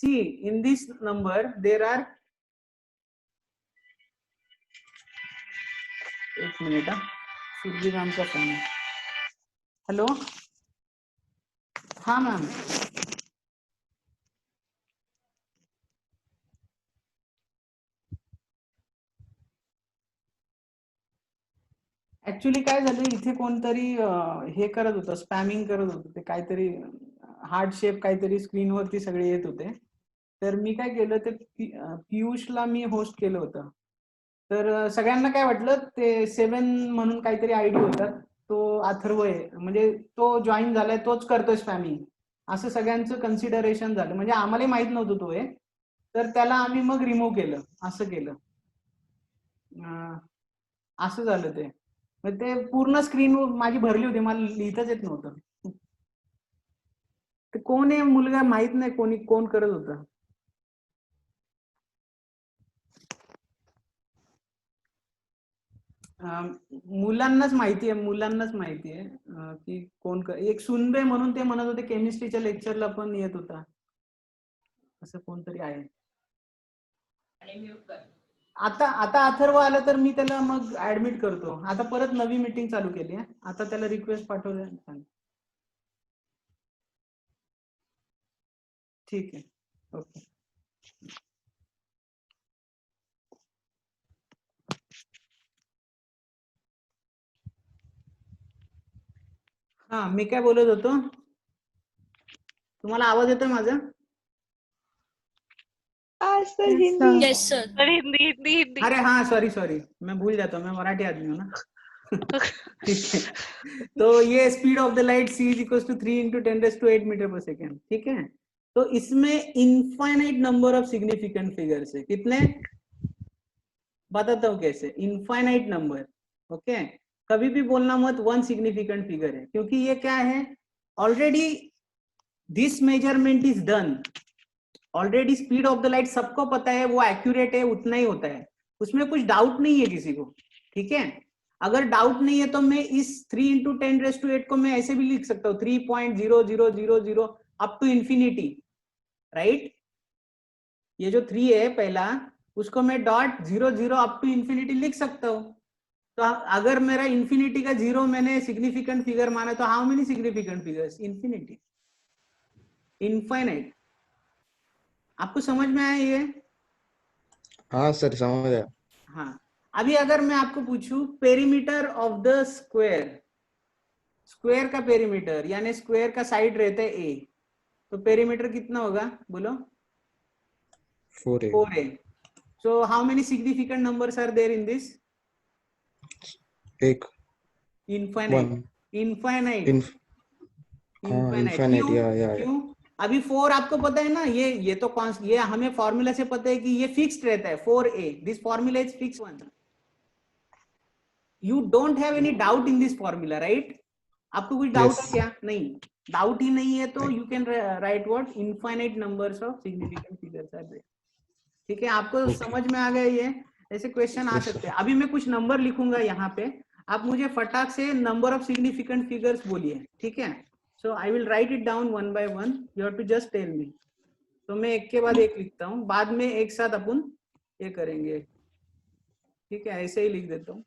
see in this number there are, एक minute, Surabhi नाम का फोन है. हेलो, हाँ मैम. ऍक्च्युली काय झालं, इथे कोणतरी हे करत होतं, स्पॅमिंग करत होतं. ते काहीतरी हार्ट शेप काहीतरी स्क्रीनवरती सगळे येत होते. तर मी काय केलं, ते पियुषला मी होस्ट केलं होतं. तर सगळ्यांना काय वाटलं, ते 7 म्हणून काहीतरी आयडी होता, तो अथर्व आहे, म्हणजे तो जॉईन झालाय, तोच करतोय स्पॅमिंग, असं सगळ्यांचं कन्सिडरेशन झालं. म्हणजे आम्हालाही माहित नव्हतं तो आहे. तर त्याला आम्ही मग रिमूव्ह केलं, असं केलं. असं झालं ते. ते पूर्ण स्क्रीन माझी भरली होती, मला लिहिताच येत नव्हतं. ते कोण आहे मुलगा माहित नाही, कोण करत होतं. मुलांनाच माहिती आहे की कोण. एक सुनबे म्हणून ते म्हणत होते, केमिस्ट्रीच्या लेक्चरला पण येत होता, असं कोणतरी आहे. आता अथर्व आला तर मी त्याला मग ऍडमिट करतो. आता परत नवी मीटिंग चालू केली आहे. आता त्याला रिक्वेस्ट पाठवली. ठीक आहे, ओके. हा, मी काय बोलत होतो, तुम्हाला आवाज येतोय माझा? Yes sir. हिंदी. अरे हाँ, सॉरी, मैं भूल जाता हूँ, मैं मराठी आदमी हूँ ना. ठीक है. तो ये speed of the light c is equal to 3 × 10⁸ meter per second. ठीक है. तो इसमें infinite number of significant figures है. कितने? बताता हूँ कैसे. Infinite number. ओके. कभी भी बोलना मत 1 सिग्निफिकेंट फिगर है, क्योंकि ये क्या है, already this measurement is done. Already speed of the light सबको पता है, वो एक्यूरेट है, उतना ही होता है, उसमें कुछ डाउट नहीं है किसी को. ठीक है. अगर डाउट नहीं है तो मैं इस 3 × 10⁸ को मैं ऐसे भी लिख सकता हूँ, 3.0000 अप टू इंफिनिटी. राइट. ये जो 3 है पहला, उसको मैं .00 अप टू इंफिनिटी लिख सकता हूँ. तो अगर मेरा इंफिनिटी का 0 मैंने सिग्निफिकेंट फिगर माना, तो how many significant figures? Infinity, infinite. आपको समझ में आया ये? हाँ सर, समझ आया. हाँ. अभी अगर मैं आपको पूछूं perimeter of the square, square का पेरीमीटर, यानी स्क्वायर का साइड रहता है a, तो पेरीमीटर कितना होगा बोलो? 4a. So how many significant numbers are there in this? एक. Infinite. Infinite. Infinite. क्यों? अभी 4 आपको पता है ना, ये तो ये हमें फॉर्मूला से पता है कि ये फिक्स्ड रहता है 4a. This formula is fix one. You don't have any doubt in this formula, right? आपको कुछ डाउट है क्या? नहीं, डाउट ही नहीं है तो you can write what, infinite numbers of significant figures are there. ठीक है. आपको समझ में आ गया ये? ऐसे क्वेश्चन आ सकते हैं. अभी मैं कुछ नंबर लिखूंगा यहाँ पे, आप मुझे फटाक से नंबर ऑफ सिग्निफिकेंट फिगर्स बोलिए. ठीक है. So I will write it down one by one, you have to just tell me. तो मैं एक के बाद एक लिखता हूँ, बाद में एक साथ अपन ये करेंगे. ठीक है, ऐसे ही लिख देता हूँ.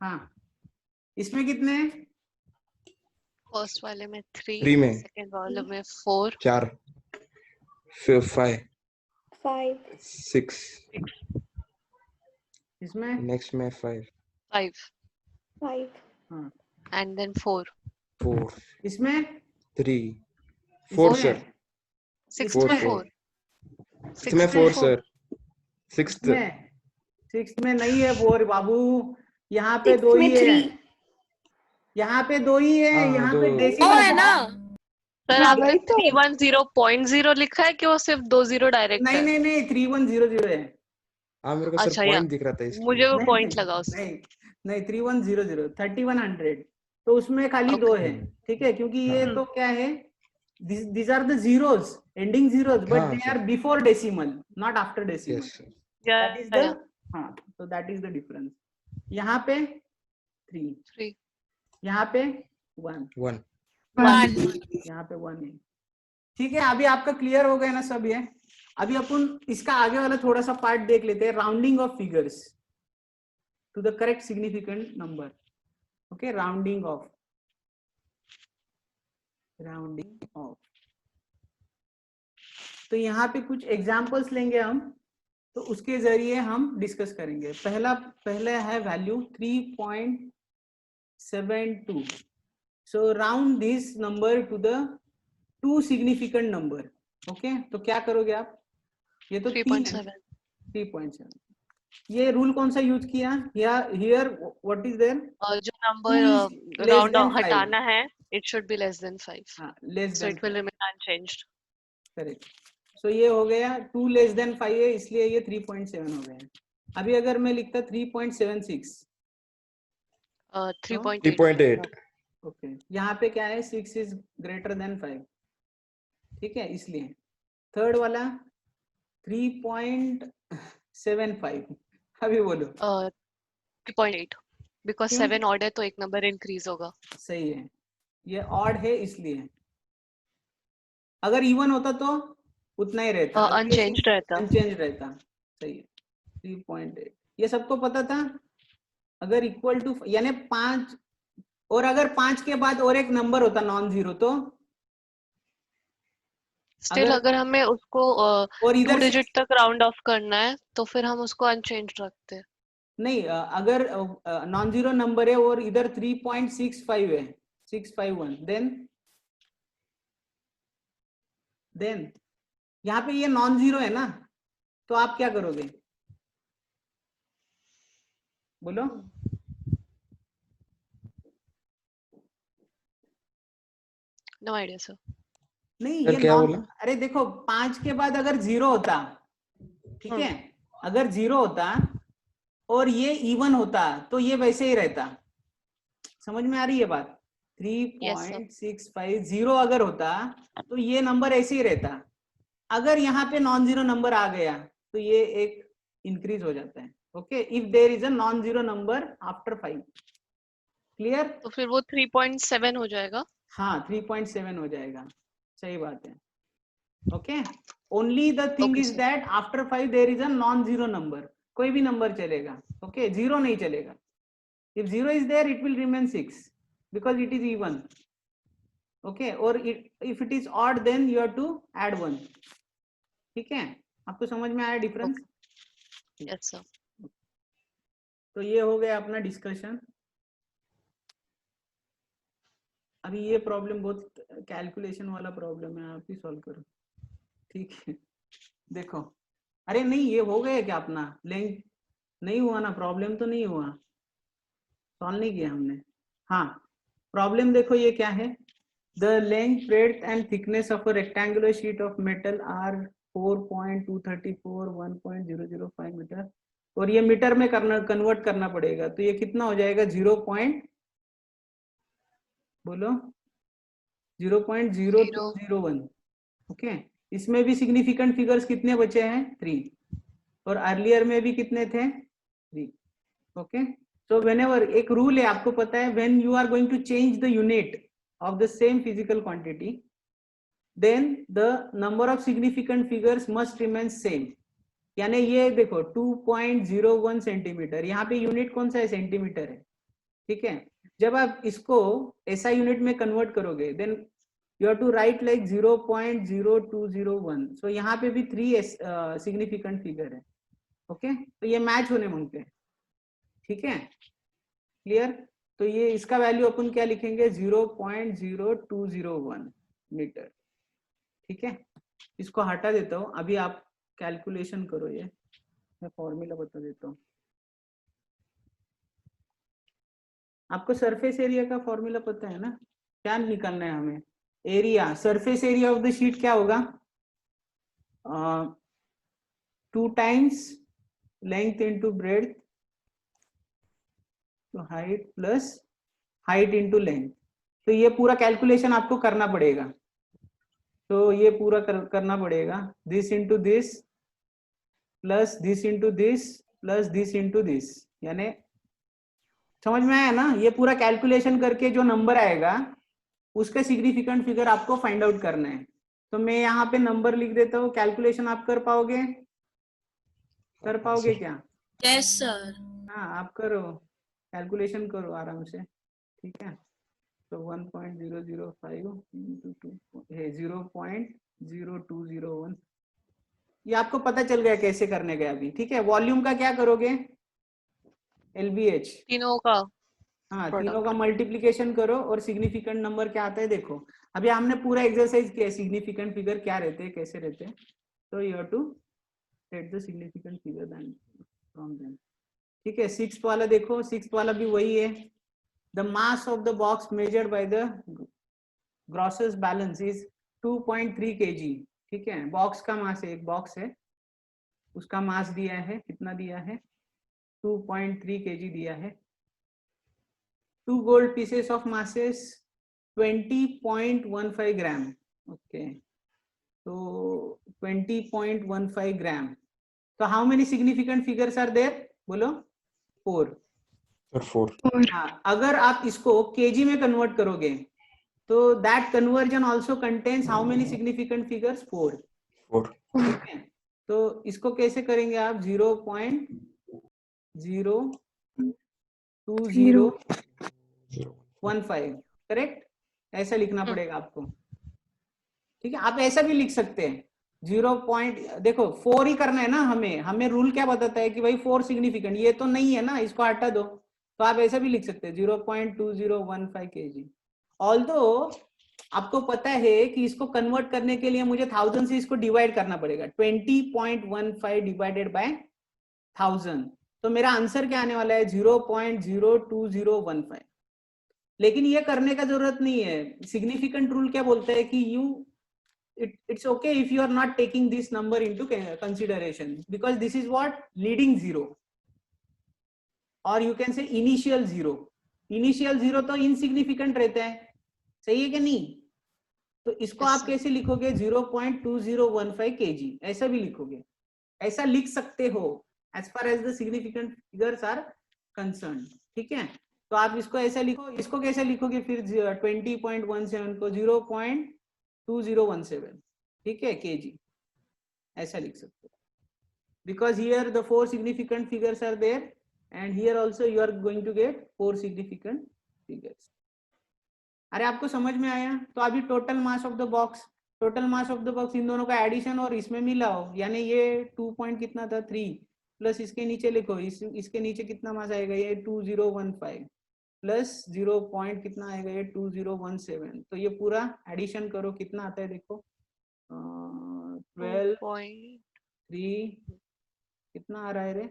हाँ, इसमें कितने? फर्स्ट वाले में 3, 3 में, सेकंड वाले में 4, 4, 5, 6, इसमें नेक्स्ट में 5, हाँ, and then 4. इसमें 3, 4 सर. 6 4, में 4. 4. इसमें 4 सर. 6th में नहीं है 4 बाबू. यहाँ पे 2 ही है. यहाँ पे 2 ही है. हाँ, यहाँ 2 पे डेसिमल है ना. सर आपने 310.0 लिखा है कि वो सिर्फ 20 डायरेक्ट है? नहीं 3100 है. हाँ, मेरे को सर अच्छा, पॉइंट दिख रहा था इसलिए. मुझे वो नहीं, पॉइंट लगा उससे. नहीं, नहीं 3100 3100, तो उसमें खाली दो है, ठीक है, क्योंकि ये तो क्या है, these are the zeros, ending zeros, but they are before decimal, not after decimal. Yes, sir. That is the हाँ, so that is the difference. यहाँ पे 3, यहाँ पे 1, यहाँ पे 1 है, ठीक है। अभी आपका क्लियर हो गया ना सब ये? अभी अपन इसका आगे वाला थोड़ा सा पार्ट देख लेते हैं, rounding off figures to the correct significant number. Okay, rounding off तो यहाँ पे कुछ एग्जांपल्स लेंगे हम, तो उसके जरिए हम डिस्कस करेंगे। पहला है value 3.72, so round this number two the 2 significant number. Okay, तो क्या करोगे आप? ये तो 3.7, ये रूल कौन सा यूज किया? Here what is there? जो नंबर राउंड हटाना है, it should be less than 5. So it will remain unchanged. Correct. So ये हो गया 2 लेस देन 5 है, इसलिए ये 3.7 हो गया। अभी अगर मैं लिखता 3.76, 3.8. ओके, यहाँ पे क्या है, 6 इज ग्रेटर देन 5, ठीक है, इसलिए। थर्ड वाला 3.75, अभी बोलो। 3.8, because 7 ऑड है तो एक नंबर इंक्रीज होगा। सही है, ये ऑड है इसलिए। अगर इवन होता तो उतना ही रहता, अनचेंज्ड रहता। सही है, 3.8। ये सबको पता था। अगर इक्वल टू यानी 5, और अगर 5 के बाद और एक नंबर होता नॉन जीरो, तो स्टिल अगर हमें उसको और इधर 2 डिजिट तक राउंड ऑफ करना है तो फिर हम उसको अनचेंज्ड रखते हैं। नहीं, अगर नॉन जीरो नंबर है और इधर 3.65 है, 651, देन यहाँ पे ये नॉन जीरो है ना, तो आप क्या करोगे? बोलो। No idea sir. नहीं, ये क्या बोला? अरे देखो, 5 के बाद अगर 0 होता, ठीक है, अगर 0 होता और ये इवन होता तो ये वैसे ही रहता। समझ में आ रही है बात? 3.650 अगर होता तो ये नंबर ऐसे ही रहता। अगर यहाँ पे नॉन जीरो नंबर आ गया तो ये एक इंक्रीज हो जाता है। Okay, if there is a non zero number after 5। Clear? तो फिर वो 3.7 हो जाएगा। हाँ, 3.7 हो जाएगा, सही बात है। Okay, only the thing is that after 5 there is a non zero number, कोई भी नंबर चलेगा। ओके, जीरो नहीं चलेगा। If 0 is there, it will remain 6 because it is even. Okay, or if it is odd, then you have to add 1. ठीक है, आपको समझ में आया डिफरेंस? Yes sir. तो ये हो गया अपना डिस्कशन। अभी ये प्रॉब्लम बहुत कैलकुलेशन वाला प्रॉब्लम है, आप ही सॉल्व करो, ठीक है। देखो, अरे नहीं, ये हो गया क्या अपना लेंथ? नहीं हुआ ना, प्रॉब्लम तो नहीं हुआ, सॉल्व नहीं किया हमने। हाँ, प्रॉब्लम देखो ये क्या है। The length, breadth and thickness of a rectangular sheet of metal are 4.234 1.005 meter, और ये मीटर में कन्वर्ट करना पड़ेगा, तो ये कितना हो जाएगा? 0.0201। ओके, इसमें भी सिग्निफिकेंट फिगर्स कितने बचे हैं? 3, और अर्लियर में भी कितने थे? 3। ओके, so whenever, एक रूल है आपको पता है, when you are going to change the unit of the same physical quantity, then the number of significant figures must remain same. यानी ये देखो 2.01 सेंटीमीटर, यहाँ पे यूनिट कौन सा है? सेंटीमीटर है, ठीक है। जब आप इसको SI यूनिट में कन्वर्ट करोगे, then you have to write like 0.0201, so यहाँ पे भी 3 सिग्निफिकेंट फिगर है। ओके, तो ये मैच होने मांगते हैं, ठीक है, क्लियर? तो ये इसका वैल्यू अपन क्या लिखेंगे? 0.0201 मीटर, ठीक है। इसको हटा देता हूँ, अभी आप कैलकुलेशन करो, ये मैं फॉर्मूला बता देता हूँ आपको। सरफेस एरिया का फॉर्मूला पता है ना? क्या निकालना है हमें? Area, surface area of the sheet क्या होगा? 2 times लेंथ इंटू ब्रेड्थ तो height plus height into length, तो ये पूरा कैलकुलेशन आपको करना पड़ेगा। तो ये पूरा करना पड़ेगा, this into this plus this into this plus this into this, यानी समझ में आया ना? ये पूरा कैलकुलेशन करके जो नंबर आएगा उसका सिग्निफिकेंट फिगर आपको फाइंड आउट करना है। तो मैं यहाँ पे नंबर लिख देता हूँ, कैलकुलेशन आप कर पाओगे? कर पाओगे क्या? Yes sir. हाँ आप करो, कैलकुलेशन करो आराम से, ठीक है। तो 1.005 इंटू 2 है 0.0201, ये आपको पता चल गया कैसे करने गया अभी, ठीक है। वॉल्यूम का क्या करोगे? LBH, तीनों का हाँ product. तीनों का मल्टीप्लिकेशन करो और सिग्निफिकेंट नंबर क्या आता है देखो। अभी हमने पूरा एक्सरसाइज किया, सिग्निफिकेंट फिगर क्या रहते हैं, कैसे रहते हैं। तो you have to set the significant figure then from them, ठीक है। 6th वाला देखो, 6th वाला भी वही है। The mass of the box measured by the grocers balance is 2.3 kg, ठीक है। बॉक्स का मास है, एक बॉक्स है, उसका मास दिया है, कितना दिया है? 2.3 kg दिया है। 2 gold pieces of masses 20.15 ग्राम, ओके। तो 20.15 ग्राम। तो how many significant figures are there? बोलो। 4। Sir, 4. हाँ, अगर आप इसको केजी में कन्वर्ट करोगे तो that conversion also contains how many significant figures? 4। 4. ठीक है, तो इसको कैसे करेंगे आप? 0.02015, करेक्ट, ऐसा लिखना पड़ेगा आपको, ठीक है। आप ऐसा भी लिख सकते हैं 0. देखो 4 ही करना है ना हमें, हमें रूल क्या बताता है कि भाई 4 सिग्निफिकेंट, ये तो नहीं है ना, इसको हटा दो। तो आप ऐसा भी लिख सकते हैं 0.2015 kg। ऑल्दो आपको पता है कि इसको कन्वर्ट करने के लिए मुझे 1000 से इसको डिवाइड करना पड़ेगा, 20.15 डिवाइडेड बाय 1000, तो मेरा आंसर क्या आने वाला है? 0.02015। लेकिन ये करने का जरूरत नहीं है। सिग्निफिकेंट रूल क्या बोलता है कि it's okay if you are not taking this number into consideration, because this is what leading zero, or you can say initial zero. initial zero तो insignificant रहता है, सही है कि नहीं? तो इसको आप कैसे लिखोगे? 0.2015 kg, ऐसा भी लिखोगे, ऐसा लिख सकते हो as far as the significant figures are concerned, ठीक है। तो आप इसको ऐसा लिखो, इसको कैसे लिखोगे फिर? 20.17 को 0.2017, ठीक है, kg, ऐसा लिख सकते हो। because here the 4 significant figures are there and here also you are going to get 4 significant figures. अरे आपको समझ में आया? तो अभी total mass of the box, total mass of the box in दोनों का एडिशन और इसमें मिलाओ, यानी ये 2 पॉइंट कितना था? 3, प्लस इसके नीचे लिखो, इसके नीचे कितना मास आएगा? ये 2015 प्लस 0 पॉइंट कितना आएगा? ये 2017। तो ये पूरा एडिशन करो, कितना आता है देखो? 12.3 कितना आ रहा है रे?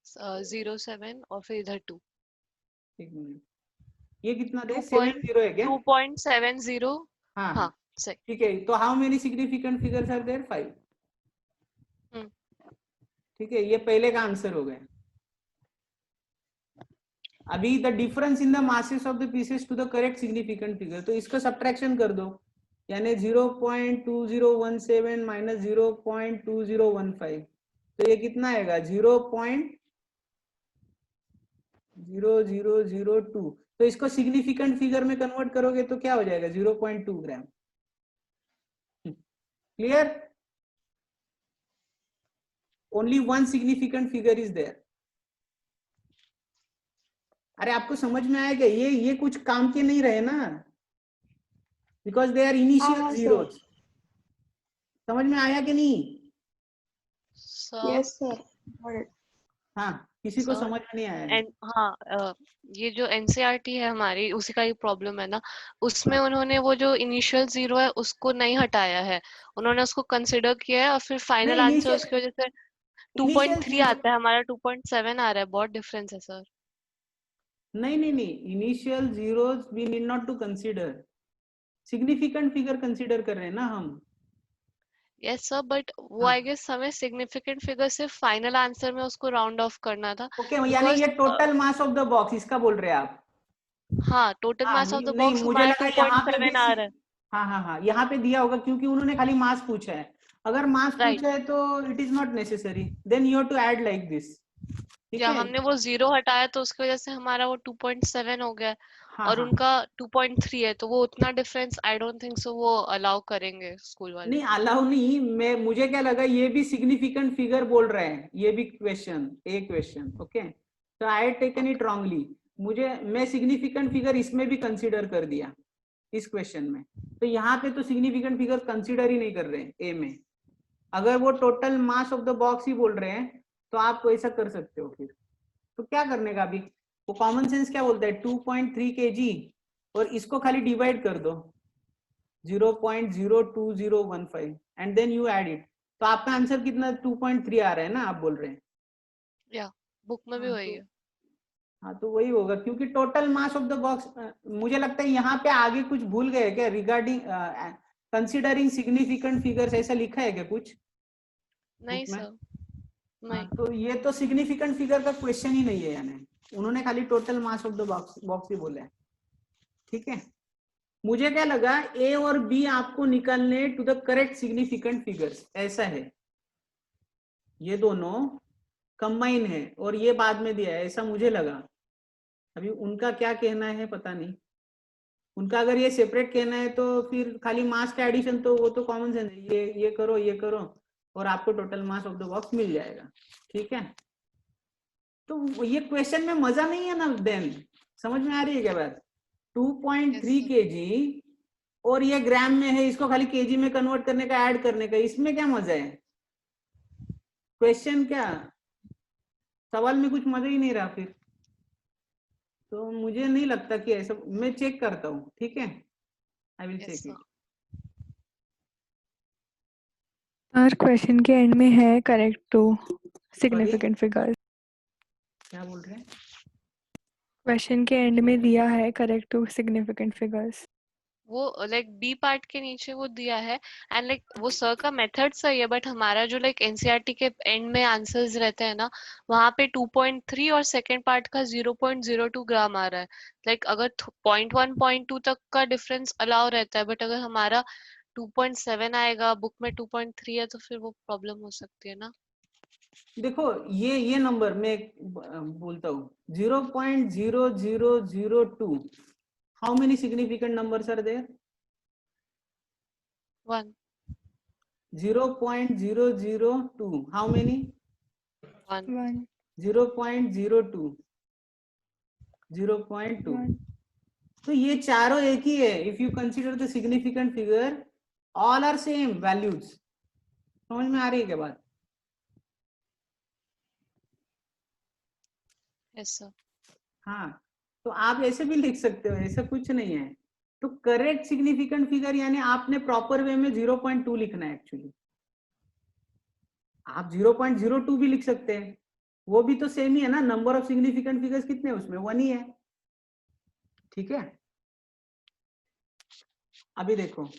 07 और फिर इधर 2। एक मिनट, ये कितना दे? 70 है क्या? 2.70। हाँ सही, ठीक है। तो how many significant figures are there? 5, ठीक है। ये पहले का आंसर हो गया। अभी the difference in the masses of the pieces to the correct significant figure, तो इसको सब्ट्रैक्शन कर दो, यानी 0.2017 माइनस 0.2015, तो ये कितना आएगा? 0.0002। तो इसको सिग्निफिकेंट फिगर में कन्वर्ट करोगे तो क्या हो जाएगा? 0.2 gram. Clear? Only one significant figure is there. अरे आपको समझ में आएगा? ये कुछ काम के नहीं रहे ना, because they are initial zeros. समझ में आया कि नहीं? Yes sir. हाँ, किसी को समझ में नहीं आया? हाँ, ये जो एनसीईआरटी है हमारी, उसी का ही प्रॉब्लम है ना। उसमें उन्होंने वो जो इनिशियल जीरो है उसको नहीं हटाया है, उन्होंने उसको कंसिडर किया है और फिर फाइनल आंसर उसकी वजह से 2.3 आता है, हमारा 2.7 आ रहा है। बहुत डिफरेंस है सर। नहीं, initial zeros we need not to consider, significant figure consider कर रहे हैं ना हम। यस सर, बट वो हाँ आई गेस हमें सिग्निफिकेंट फिगर सिर्फ फाइनल आंसर में उसको राउंड ऑफ करना था, ओके, यानी बिकॉज ये total mass of the box इसका बोल रहे हैं आप? हाँ टोटल हाँ मास ऑफ द नहीं, बॉक्स मुझे हमारा लगा यहाँ पे भी 2.7 आ रहा है। हाँ हाँ हाँ, यहाँ पे दिया होगा क्योंकि उन्होंने खाली मास पूछा है। अगर मास राइट, पूछा है तो it is not necessary, then you have to add like this. ठीक या है। हमने वो 0 हटाया तो उसकी वजह से हमारा वो 2.7 हो गया है, हाँ और हाँ, उनका 2.3 है, तो वो उतना difference I don't think so वो अलाउ करेंगे स्कूल वाले। नहीं अलाउ नहीं, मैं मुझे क्या लगा ये भी सिग्निफिकेंट फिगर बोल रहे हैं, ये भी क्वेश्चन, ए क्वेश्चन। ओके, तो I had taken it wrongly. मैं सिग्निफिकेंट फिगर इसमें भी कंसीडर कर दिया इस क्वेश्चन में। तो यहाँ पे तो सिग्निफिकेंट फिगर कंसीडर ही नहीं कर रहे हैं ए में। अगर वो total mass of the box ही बोल रहे हैं तो आप ऐसा कर सकते हो। फिर तो क्या करने का अभी, वो कॉमन सेंस क्या बोलता है, 2.3 kg, और इसको खाली डिवाइड कर दो 0.02015 and then you add it. तो आपका आंसर कितना 2.3 आ रहा है ना, आप बोल रहे हैं? या बुक में भी हाँ वही तो है। हाँ तो वही होगा क्योंकि total mass of the box. मुझे लगता है यहाँ पे आगे कुछ भूल गए क्या, रिगार्डिंग कंसिडरिंग सिग्निफिकेंट फिगर्स, ऐसा लिखा है क्या कुछ नहीं बुक में? सर, हाँ नहीं। तो ये तो सिग्निफिकेंट फिगर का क्वेश्चन ही नहीं है, यानी उन्होंने खाली total mass of the box ही बोला है। ठीक है, मुझे क्या लगा ए और बी आपको निकालने to the correct significant figures, ऐसा है। ये दोनों कंबाइन है और ये बाद में दिया है, ऐसा मुझे लगा। अभी उनका क्या कहना है पता नहीं। उनका अगर ये सेपरेट कहना है तो फिर खाली मास का एडिशन, तो वो तो कॉमन सेंस है, ये करो ये करो और आपको total mass of the box मिल जाएगा। ठीक है, तो ये क्वेश्चन में मजा नहीं है ना देन, समझ में आ रही है क्या बात? 2.3 kg और ये ग्राम में है, इसको खाली केजी में कन्वर्ट करने का, ऐड करने का, इसमें क्या मजा है? क्वेश्चन क्या, सवाल में कुछ मजा ही नहीं रहा फिर। तो मुझे नहीं लगता कि ऐसा, मैं चेक करता हूँ। ठीक है, I will yes check sir. It. हर क्वेश्चन के एंड में है correct to sorry, significant figures. क्या बोल रहे हैं? क्वेश्चन के एंड में दिया है करेक्ट टू सिग्निफिकेंट फिगर्स। वो लाइक बी पार्ट के नीचे वो दिया है, एंड लाइक वो सर का मेथड सही है, बट हमारा जो लाइक एनसीईआरटी के एंड में आंसर्स रहते हैं ना, वहां पे 2.3 और सेकंड पार्ट का 0.02 ग्राम आ रहा है। लाइक अगर 0.1 0.2 तक का डिफरेंस अलाउ रहता है, बट अगर हमारा 2.7 आएगा, बुक में 2.3 है, तो फिर वो प्रॉब्लम हो सकती है ना। देखो ये नंबर मैं बोलता हूँ 0.0002, how many significant numbers are there? 1 0.002, how many? 1 1 0.02, 0.2। 1 तो ये चारों एक ही है। If you consider the significant figure, all are same values. समझ में आ रही है क्या बात? Yes sir. हाँ, तो आप ऐसे भी लिख सकते हो, ऐसा कुछ नहीं है। तो करेक्ट सिग्निफिकेंट फिगर यानी आपने प्रॉपर वे में 0.2 लिखना है एक्चुअली। आप 0.02 भी लिख सकते हैं, वो भी तो सेम ही है ना। नंबर ऑफ सिग्निफिकेंट फिगर्स कितने हैं उसमें, 1 ही है। ठीक है, अभी देखो,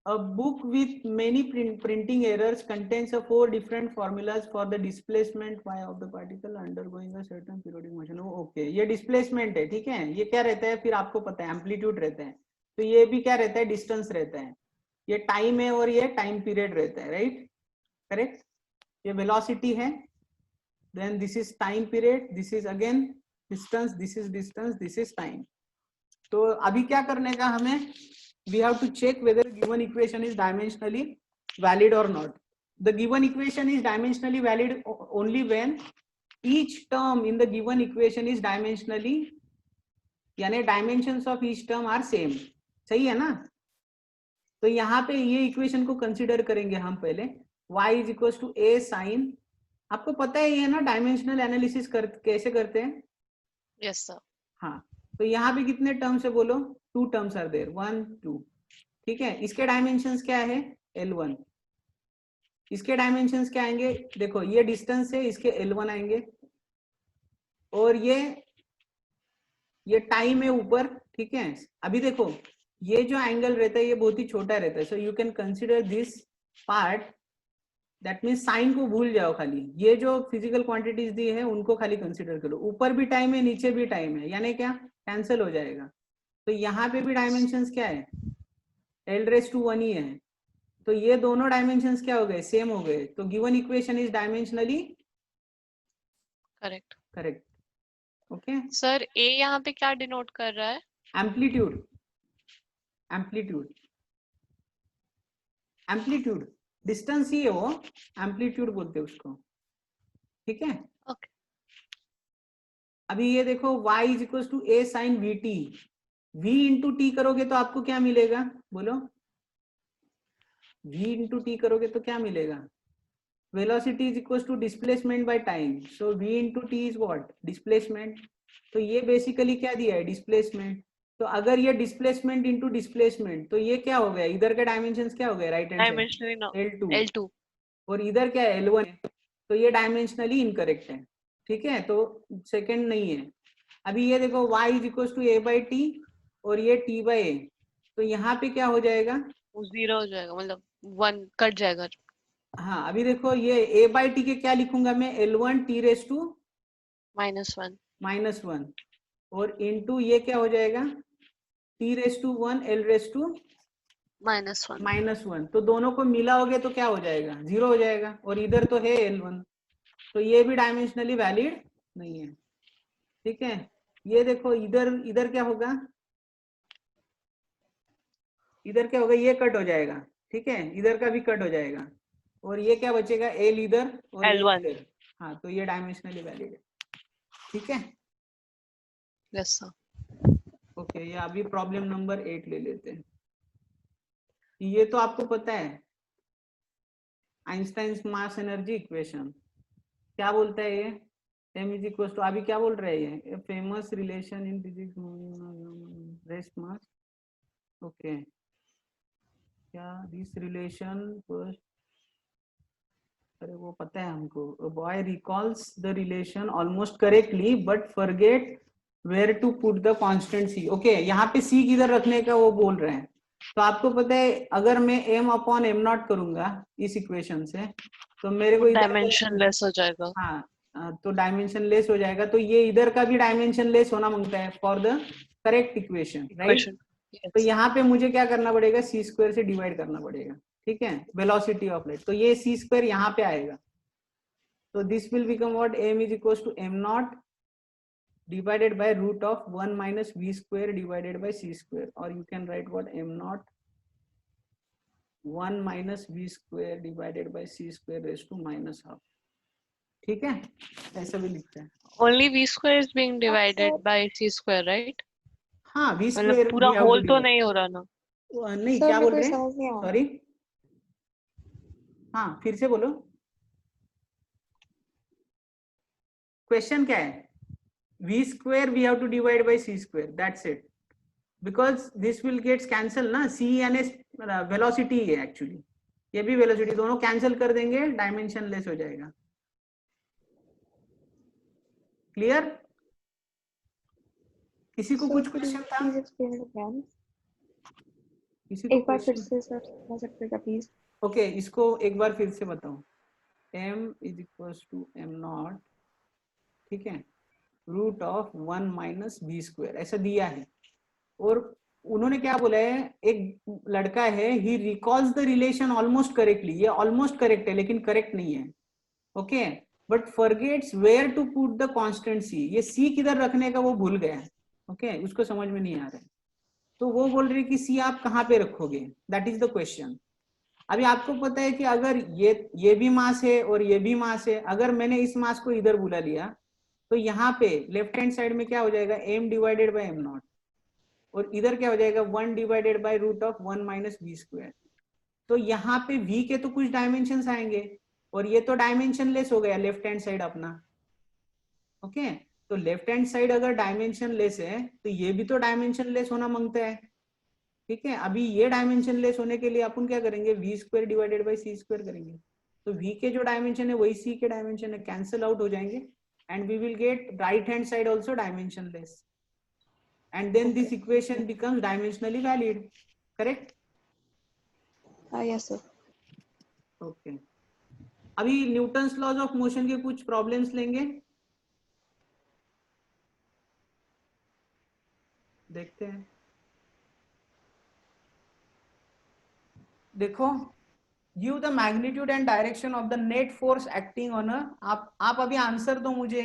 a book with many printing errors contains a 4 different formulas for the displacement y of the particle undergoing a certain periodic motion। Okay, ये डिस्प्लेसमेंट है। ठीक है, ये क्या रहता है फिर आपको पता है, एम्पलीट्यूड रहता है। तो ये भी क्या रहता है, डिस्टेंस रहता है। ये टाइम है और ये टाइम पीरियड रहता है, राइट? करेक्ट। ये वेलोसिटी है, then this is time period, this is again distance, this is distance, this is time. तो अभी क्या करने का हमें, we have to check whether given equation is dimensionally valid or not. The given equation is dimensionally valid only when each term in the given equation is dimensionally, यानी dimensions of each term are same। सही है ना? तो यहाँ पे ये equation को consider करेंगे हम पहले, y is equals to a sin। आपको पता है ये ना डायमेंशनल एनालिसिस कैसे करते हैं? Yes sir. हाँ, तो यहाँ पे कितने टर्म्स है बोलो? 2 टर्म्स आर देयर, 1 2। ठीक है, इसके डायमेंशंस क्या है? L1। इसके डायमेंशंस क्या आएंगे? देखो ये डिस्टेंस है, इसके L1 आएंगे, और ये टाइम है ऊपर। ठीक है, अभी देखो ये जो एंगल रहता है ये बहुत ही छोटा रहता है, so you can consider this part, that means sign को भूल जाओ, खाली ये जो फिजिकल क्वांटिटीज दी है उनको खाली कंसिडर करो। ऊपर भी टाइम है, नीचे भी टाइम है, यानी क्या कैंसिल हो जाएगा। तो यहाँ पे भी डायमेंशंस क्या है, l⁻⁴ ही है। तो ये दोनों डायमेंशंस क्या हो गए, सेम हो गए। तो given equation is dimensionally correct. Correct. Okay, sir A यहाँ पे क्या डिनोट कर रहा है? एम्पलीट्यूड, एम्पलीट्यूड, एम्पलीट्यूड डिस्टेंस ही है वो, एम्पलीट्यूड बोलते हैं उसको। ठीक है, ओके। अभी ये देखो y is equal to a sine vt, v into t करोगे तो आपको क्या मिलेगा, बोलो v इंटू टी करोगे तो क्या मिलेगा, velocity is equal to displacement by time, so v into t is what, displacement. तो ये बेसिकली क्या दिया है, डिस्प्लेसमेंट। तो अगर ये डिस्प्लेसमेंट इंटू डिस्प्लेसमेंट, तो ये क्या हो गया, इधर का डायमेंशन क्या हो गया, right hand side dimensionally no, L2, L2। और इधर क्या है L1 है। तो ये डायमेंशनली इनकरेक्ट है। ठीक है, तो सेकंड नहीं है। अभी ये देखो y is equal to a by t और ये t बाई a, तो यहाँ पे क्या हो जाएगा, वो 0 हो जाएगा, मतलब 1 कट जाएगा। हाँ अभी देखो ये a बाई टी के क्या लिखूंगा मैं, L1 t⁻⁻⁻1 -1। और इंटू ये क्या हो जाएगा t⁻⁻1 L⁻⁻⁻1। -1। तो दोनों को मिलाओगे तो क्या हो जाएगा, 0 हो जाएगा। और इधर तो है L1, तो ये भी डायमेंशनली वैलिड नहीं है। ठीक है, ये देखो इधर, इधर क्या होगा, इधर क्या होगा, ये कट हो जाएगा। ठीक है, इधर का भी कट हो जाएगा और ये क्या बचेगा, L इधर और ये L1। इधर। हाँ, तो ये डायमेंशनली वैलिड है। ठीक है, यस सर। ओके, ये अभी प्रॉब्लम नंबर 8 ले लेते हैं। ये तो आपको पता है, आइंस्टाइन्स मास एनर्जी इक्वेशन क्या बोलता है ये, m इज इक्वल टू, अभी क्या बोल रहे हैं ये, famous relation in physics rest mass. Okay, क्या दिस रिलेशन, अरे वो पता है हमको, boy recalls the relation almost correctly but forget where to put the constant c। Okay, यहाँ पे c किधर रखने का वो बोल रहे हैं। तो आपको पता है अगर मैं m अपॉन m नॉट करूंगा इस इक्वेशन से, तो मेरे को इधर डायमेंशन लेस हो जाएगा। हाँ, तो डायमेंशन लेस हो जाएगा। तो ये इधर का भी डायमेंशन लेस होना मांगता है for the correct equation, right. Equation. तो यहाँ पे मुझे क्या करना पड़ेगा, c स्क्वायर से डिवाइड करना पड़ेगा। ठीक है, वेलोसिटी ऑफ लाइट, तो ये c स्क्वायर यहाँ पे आएगा। तो this will become what, m is equal to m not divided by root of 1 minus v square divided by c square, or you can write what, m naught 1 minus v square divided by c square raised to minus half। ठीक है, ऐसा भी लिखता है। Only v square is being divided by c square, right? हाँ, v मतलब square पूरा whole तो नहीं हो रहा ना? नहीं, क्या बोल रहे हैं, सॉरी, हाँ फिर से बोलो, क्वेश्चन क्या है, v square we have to divide by c square, that's it, because this will gets cancel ना, c यानी वेलोसिटी है एक्चुअली, ये भी वेलोसिटी, दोनों कैंसिल कर देंगे, डायमेंशन लेस हो जाएगा। क्लियर, किसी को कुछ क्वेश्चन था, किसी को एक बार फिर क्वेश्चन, से सर बता सकते हैं प्लीज? ओके, इसको एक बार फिर से बताओ, m is equal to m not, ठीक है, root of 1 minus b square, ऐसा दिया है। और उन्होंने क्या बोला है, एक लड़का है, he recalls the relation almost correctly, ये ऑलमोस्ट करेक्ट है लेकिन करेक्ट नहीं है। Okay, but forgets where to put the constant c, ये c किधर रखने का वो भूल गया। ओके, उसको समझ में नहीं आ रहा है, तो वो बोल रही कि c आप कहाँ पे रखोगे, दैट इज द क्वेश्चन। अभी आपको पता है कि अगर ये भी मास है और ये भी मास है, अगर मैंने इस मास को इधर बुला लिया, तो यहाँ पे लेफ्ट हैंड साइड में क्या हो जाएगा, m divided by m not, और इधर क्या हो जाएगा 1 divided by root of 1 minus b square. तो यहाँ पे v के तो कुछ डायमेंशन आएंगे और ये तो डायमेंशन लेस हो गया लेफ्ट हैंड साइड अपना। ओके, तो लेफ्ट हैंड साइड अगर डायमेंशन लेस है तो ये भी तो डायमेंशन लेस होना मांगता है। ठीक है, अभी ये डायमेंशन लेस होने के लिए अपन क्या करेंगे, v square divided by c square करेंगे। तो v के जो डायमेंशन है वही c के डायमेंशन है, कैंसिल आउट हो जाएंगे, and we will get right hand side also dimensionless, and then this equation becomes dimensionally valid, correct? Yes sir. Okay अभी न्यूटन्स लॉज ऑफ मोशन के कुछ प्रॉब्लम्स लेंगे, देखते हैं। देखो, give the magnitude and direction of the net force acting on a, आप अभी answer दो मुझे।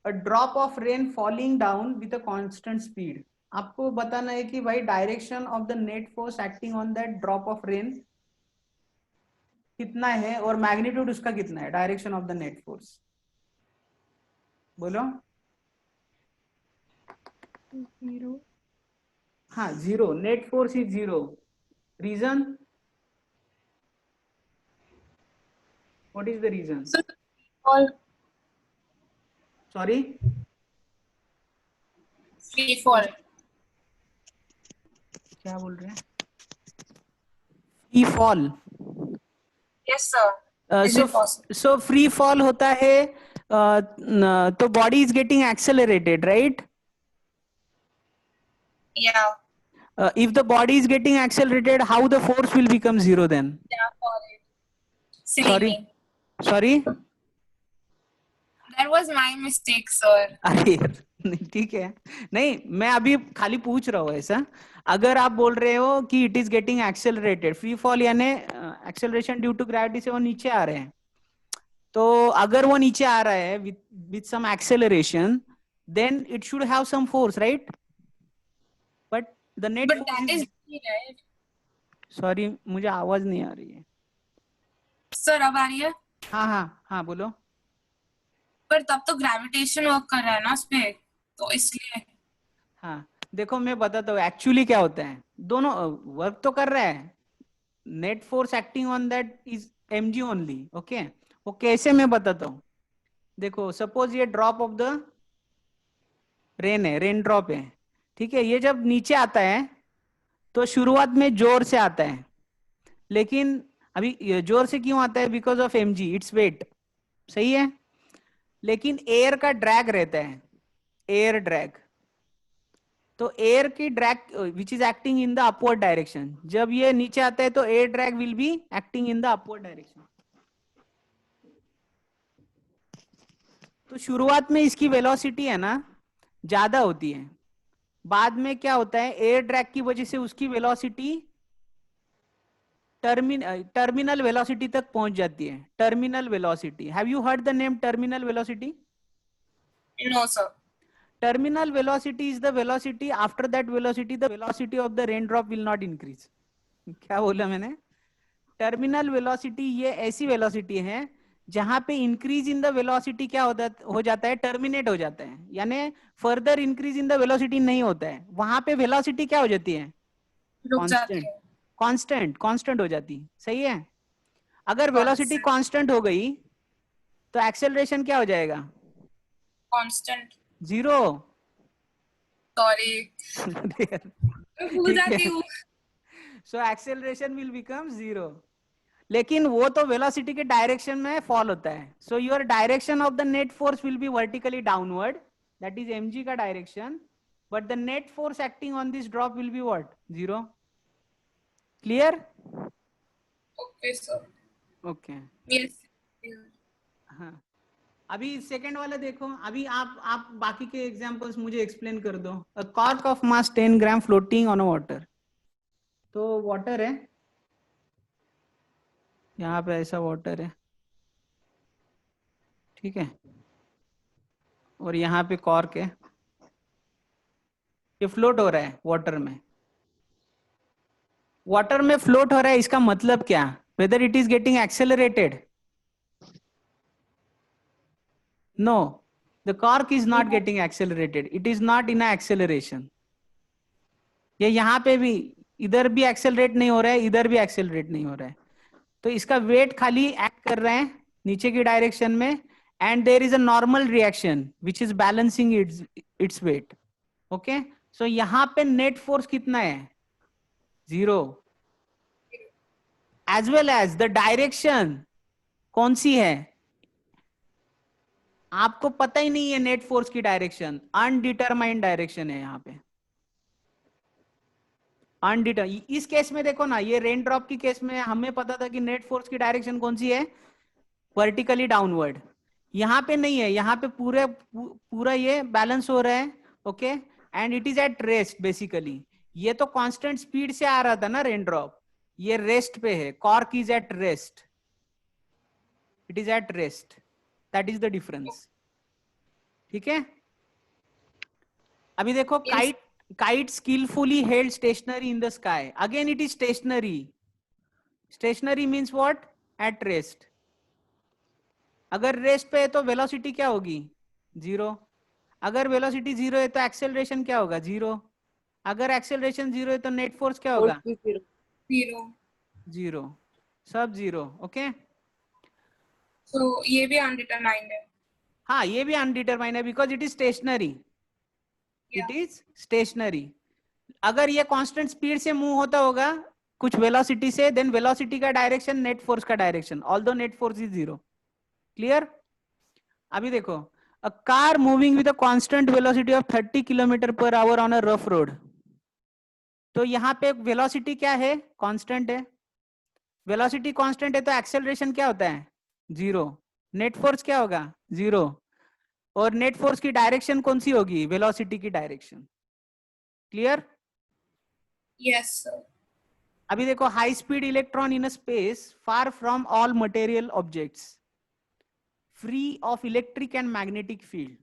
A drop of rain falling down with a constant speed, आपको बताना है कि भाई direction of the net force acting on that drop of rain कितना है और मैग्नीट्यूड उसका कितना है, direction of the net force. बोलो। 0. हाँ, zero, net force is zero. Reason, what is the reason? All sorry, free fall. क्या बोल रहे हैं? Free fall. Yes, sir. Is it possible? So free fall होता है तो body is getting accelerated, right? Yeah. If the body is getting accelerated, how the force will become zero then? Yeah, sorry. Silly Sorry? me. Sorry? That was my mistake, sir. अरे यार, नहीं, ठीक है, नहीं मैं अभी खाली पूछ रहा हूँ ऐसा। अगर आप बोल रहे हो कि it is getting accelerated, free fall यानी एक्सेलरेशन ड्यू टू ग्रेविटी से वो नीचे आ रहे हैं, तो अगर वो नीचे आ रहा है with some acceleration, then it should have some force, right? But the net But that is me, right? Sorry, मुझे आवाज नहीं आ रही है। Sir, अब आ रही है? हाँ हाँ हाँ, बोलो। पर तब तो ग्रेविटेशन वर्क कर रहा है ना उस पे, तो इसलिए। हाँ, देखो मैं बताता हूँ एक्चुअली क्या होता है। दोनों वर्क तो कर रहा है, net force acting on that is mg only, okay. वो कैसे मैं बताता हूँ। देखो, सपोज ये ड्रॉप ऑफ द रेन है, रेन ड्रॉप है, ठीक है। ये जब नीचे आता है तो शुरुआत में जोर से आता है, लेकिन अभी ये जोर से क्यों आता है? Because of mg, its weight, सही है। लेकिन एयर का ड्रैग रहता है, एयर ड्रैग। तो एयर की drag which is acting in the upward direction, जब ये नीचे आता है तो air drag will be acting in the upward direction. तो शुरुआत में इसकी वेलोसिटी है ना ज्यादा होती है, बाद में क्या होता है, एयर ड्रैग की वजह से उसकी वेलोसिटी टर्मिनल वेलोसिटी तक पहुंच जाती है। Terminal velocity, have you heard the name terminal velocity? No, sir. Terminal velocity is the velocity, after that velocity the velocity of the raindrop will not increase. क्या बोला मैंने? टर्मिनल वेलोसिटी ये ऐसी velocity है जहां पे इंक्रीज इन द वेलोसिटी क्या हो जाता है, टर्मिनेट हो जाता है, यानी further increase in the velocity नहीं होता है। वहां पे वेलोसिटी क्या हो जाती है, रुक जाती कांस्टेंट, है। कांस्टेंट हो जाती, सही है। अगर वेलोसिटी Constant. कांस्टेंट हो गई तो एक्सेलरेशन क्या हो जाएगा, Constant. जीरो। Sorry. भूल जाती हूँ। So acceleration will become zero. लेकिन वो तो वेलोसिटी के डायरेक्शन में फॉल होता है। So your direction of the net force will B vertically downward, that is mg का direction, but the net force acting on this drop will be what, zero. Clear? Okay, sir. Okay. Yes. हाँ, अभी second वाला देखो। अभी आप बाकी के examples मुझे एक्सप्लेन कर दो। अ cork of mass 10 gram floating on a water, तो वाटर है, यहाँ पे ऐसा वाटर है, ठीक है, और यहाँ पे कॉर्क है, ये फ्लोट हो रहा है वाटर में। वाटर में फ्लोट हो रहा है, इसका मतलब क्या, whether it is getting accelerated? No, the cork is not getting accelerated, it is not in acceleration. ये यहाँ पे भी, इधर भी एक्सेलरेट नहीं हो रहा है, इधर भी एक्सेलरेट नहीं हो रहा है, तो इसका वेट खाली एक्ट कर रहा है नीचे की डायरेक्शन में, and there is a normal reaction which is balancing its weight, okay. So यहाँ पे नेट फोर्स कितना है, zero, as well as the direction कौन सी है, आपको पता ही नहीं है नेट फोर्स की डायरेक्शन, अनडिटरमाइंड डायरेक्शन है यहाँ पे। अनडिटर, इस केस में देखो ना, ये रेन ड्रॉप की केस में हमें पता था कि नेट फोर्स की डायरेक्शन कौन सी है, वर्टिकली डाउनवर्ड। यहाँ पे नहीं है, यहाँ पे पूरा ये बैलेंस हो रहा है, okay, and it is at rest basically. ये तो कांस्टेंट स्पीड से आ रहा था ना रेन ड्रॉप, ये रेस्ट पे है, cork is at rest, it is at rest, that is the difference. ठीक है, अभी देखो Yes. kite skillfully held stationary in the sky, again it is stationary, stationary means what, at rest। अगर rest पे है तो वेलोसिटी क्या होगी, जीरो। अगर वेलोसिटी जीरो है तो एक्सेलरेशन क्या होगा, जीरो। अगर एक्सेलरेशन जीरो है तो नेट फोर्स क्या होगा, Zero. जीरो, सब जीरो, ओके। So ये भी undetermined है। हाँ, ये भी अनडिटरमाइंड है because it is stationary, it is stationary. अगर ये कांस्टेंट स्पीड से मूव होता होगा कुछ वेलोसिटी से, देन वेलोसिटी का डायरेक्शन नेट फोर्स का direction, although net force is zero. Clear? अभी देखो, a car moving with a constant velocity of 30 kilometre per hour on a rough road, तो यहाँ पे वेलोसिटी क्या है, कांस्टेंट है। वेलोसिटी कांस्टेंट है तो एक्सेलरेशन क्या होता है, जीरो। नेट फोर्स क्या होगा, जीरो। और नेट फोर्स की डायरेक्शन कौन सी होगी, वेलोसिटी की डायरेक्शन। क्लियर? Yes sir. अभी देखो, high speed electron in space far from all material objects, free of electric and magnetic field.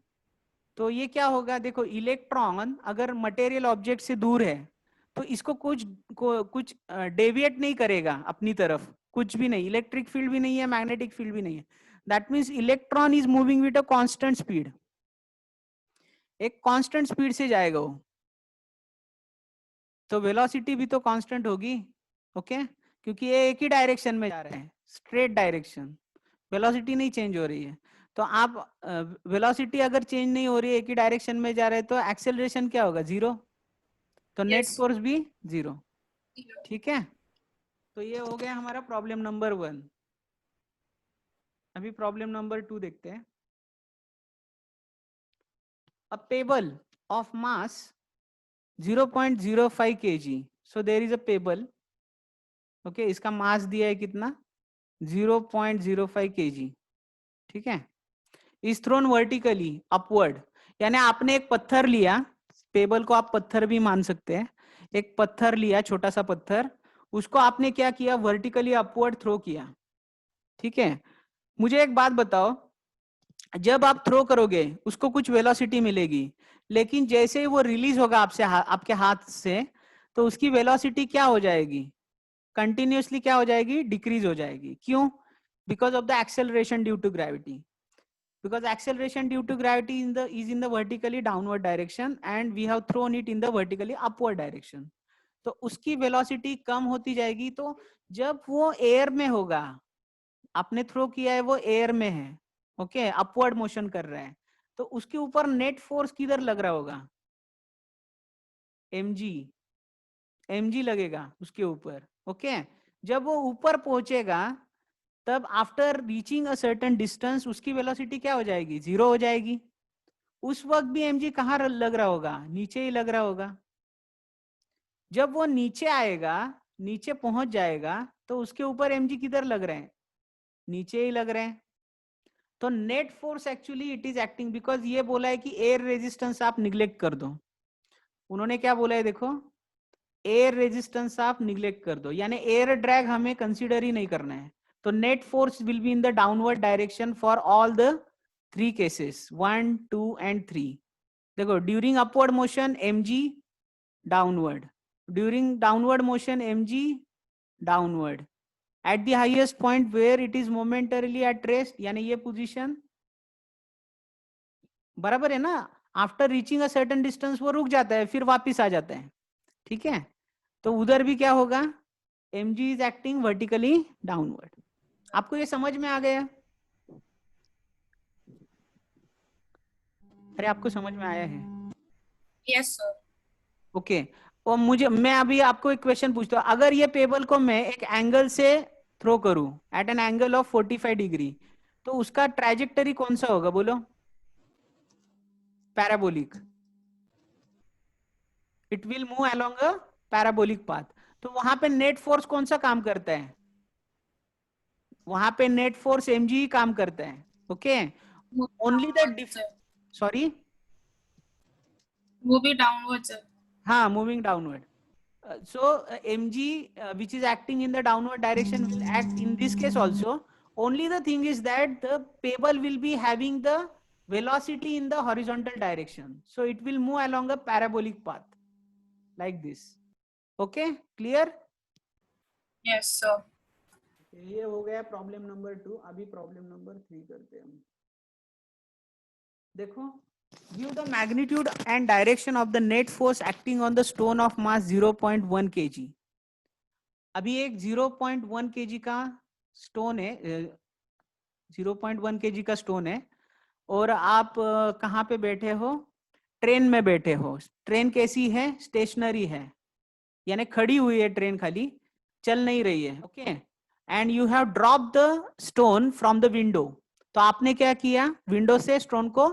तो ये क्या होगा, देखो इलेक्ट्रॉन अगर मटेरियल ऑब्जेक्ट से दूर है तो इसको कुछ डेविएट नहीं करेगा अपनी तरफ, कुछ भी नहीं, इलेक्ट्रिक फील्ड भी नहीं है, मैग्नेटिक फील्ड भी नहीं है। That means electron is moving with a constant speed, एक कांस्टेंट स्पीड से जाएगा वो, तो वेलोसिटी भी तो कांस्टेंट होगी, ओके, क्योंकि ये एक ही डायरेक्शन में जा रहे हैं, स्ट्रेट डायरेक्शन, वेलोसिटी नहीं चेंज हो रही है। तो आप वेलोसिटी अगर चेंज नहीं हो रही है, एक ही डायरेक्शन में जा रहे हैं, तो एक्सेलरेशन क्या होगा, जीरो, तो नेट Yes. फोर्स भी जीरो। Zero. ठीक है, तो ये हो गया हमारा प्रॉब्लम नंबर 1। अभी प्रॉब्लम नंबर 2 देखते हैं। A pebble of mass 0.05 kg, so there is a pebble, okay, इसका मास दिया है कितना, 0.05 kg, ठीक है, इज थ्रोन वर्टिकली अपवर्ड, यानी आपने एक पत्थर लिया, पेबल को आप पत्थर भी मान सकते हैं, एक पत्थर लिया, छोटा सा पत्थर, उसको आपने क्या किया, वर्टिकली अपवर्ड थ्रो किया। ठीक है, मुझे एक बात बताओ, जब आप थ्रो करोगे उसको कुछ वेलोसिटी मिलेगी, लेकिन जैसे ही वो रिलीज होगा आपके हाथ से, तो उसकी वेलोसिटी क्या हो जाएगी, कंटिन्यूअसली क्या हो जाएगी, डिक्रीज हो जाएगी। क्यों? Because of the acceleration due to gravity, because acceleration due to gravity is in the vertically downward direction and we have thrown it in the vertically upward direction, तो उसकी वेलोसिटी कम होती जाएगी। तो जब वो एयर में होगा, आपने थ्रो किया है वो एयर में है, ओके, अपवर्ड मोशन कर रहा है, तो उसके ऊपर नेट फोर्स किधर लग रहा होगा, mg लगेगा उसके ऊपर, ओके। जब वो ऊपर पहुंचेगा तब after reaching a certain distance उसकी वेलोसिटी क्या हो जाएगी, जीरो हो जाएगी। उस वक्त भी mg कहाँ लग रहा होगा, नीचे ही लग रहा होगा। जब वो नीचे आएगा, नीचे पहुंच जाएगा, तो उसके ऊपर mg किधर लग रहे हैं, नीचे ही लग रहे हैं। तो net force actually it is acting, because ये बोला है कि एयर रेजिस्टेंस आप निग्लेक्ट कर दो, उन्होंने क्या बोला है देखो, एयर रेजिस्टेंस आप निग्लेक्ट कर दो, यानी एयर ड्रैग हमें कंसीडर ही नहीं करना है। तो net force will be in the downward direction for all the 3 cases 1, 2 and 3। देखो, during upward motion mg downward, during downward motion mg downward, at the highest point where it is momentarily at rest, यानी ये position बराबर है ना, after reaching a certain distance वो रुक जाता है, फिर वापिस आ जाता है। ठीक है, तो उधर भी क्या होगा, mg is acting vertically downward. आपको ये समझ में आ गया? अरे आपको समझ में आया है? Yes sir. ओके, और मैं अभी आपको एक क्वेश्चन पूछता हूँ, अगर ये पेबल को मैं एक एंगल से थ्रो करूं at an angle of 45 degree, तो उसका ट्रैजेक्टरी कौन सा होगा, बोलो? Parabolic, it will move along a parabolic path. तो वहां पे नेट फोर्स कौन सा काम करता है? वहां पे नेट फोर्स mg ही काम करता है। ओके, ओनली द सॉरी, वो भी डाउनवर्ड्स है। हाँ, moving downward. So mg which is acting in the downward direction will act in this case also. Only the thing is that the pebble will be having the velocity in the horizontal direction, so it will move along a parabolic path like this. Okay, clear? Yes sir. ये हो गया problem number 2. अभी problem number 3 करते हैं हम. देखो, give the magnitude and direction of the net force acting on the stone of mass 0.1 kg. अभी एक 0.1 kg का स्टोन है, 0.1 kg का स्टोन है, और आप कहाँ पे बैठे हो? ट्रेन में बैठे हो. ट्रेन कैसी है? स्टेशनरी है, यानी खड़ी हुई है ट्रेन, खाली चल नहीं रही है. Okay, and you have drop the stone from the window. तो आपने क्या किया? विंडो से स्टोन को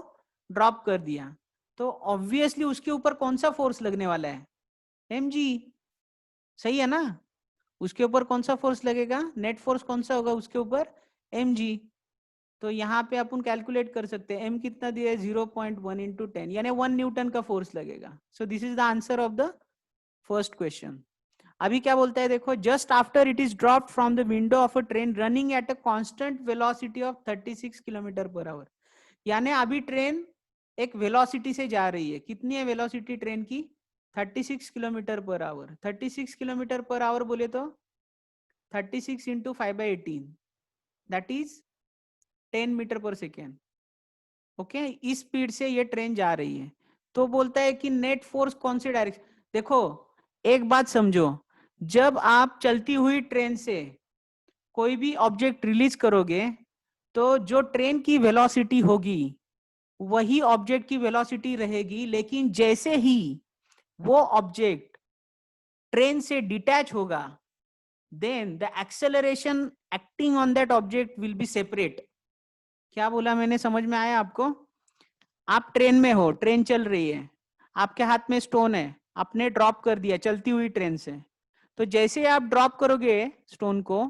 ड्रॉप कर दिया. तो ऑब्वियसली उसके ऊपर कौन सा फोर्स लगने वाला है? mg. सही है ना? उसके ऊपर कौन सा फोर्स लगेगा? नेट फोर्स कौन सा होगा उसके ऊपर? mg. तो यहाँ पे अपन कैलकुलेट कर सकते हैं. m कितना दिया है? 0.1 इंटू 10, यानी 1 न्यूटन का फोर्स लगेगा. So this is the answer of the first question. अभी क्या बोलता है देखो, just after it is dropped from the window of a train running at a constant velocity of 36 kilometre per hour. यानी अभी train एक velocity से जा रही है. कितनी है वेलोसिटी ट्रेन की? 36 kilometre per hour. 36 kilometre per hour बोले तो 36 into 5/18, that is 10 metre per second. Okay, इस स्पीड से ये ट्रेन जा रही है. तो बोलता है कि नेट फोर्स कौन सी डायरेक्शन. देखो एक बात समझो, जब आप चलती हुई ट्रेन से कोई भी ऑब्जेक्ट रिलीज करोगे तो जो ट्रेन की वेलोसिटी होगी वही ऑब्जेक्ट की वेलोसिटी रहेगी. लेकिन जैसे ही वो ऑब्जेक्ट ट्रेन से डिटैच होगा, then the acceleration acting on that object will be separate. क्या बोला मैंने? समझ में आया आपको? आप ट्रेन में हो, ट्रेन चल रही है, आपके हाथ में स्टोन है, आपने ड्रॉप कर दिया चलती हुई ट्रेन से. तो जैसे आप ड्रॉप करोगे स्टोन को,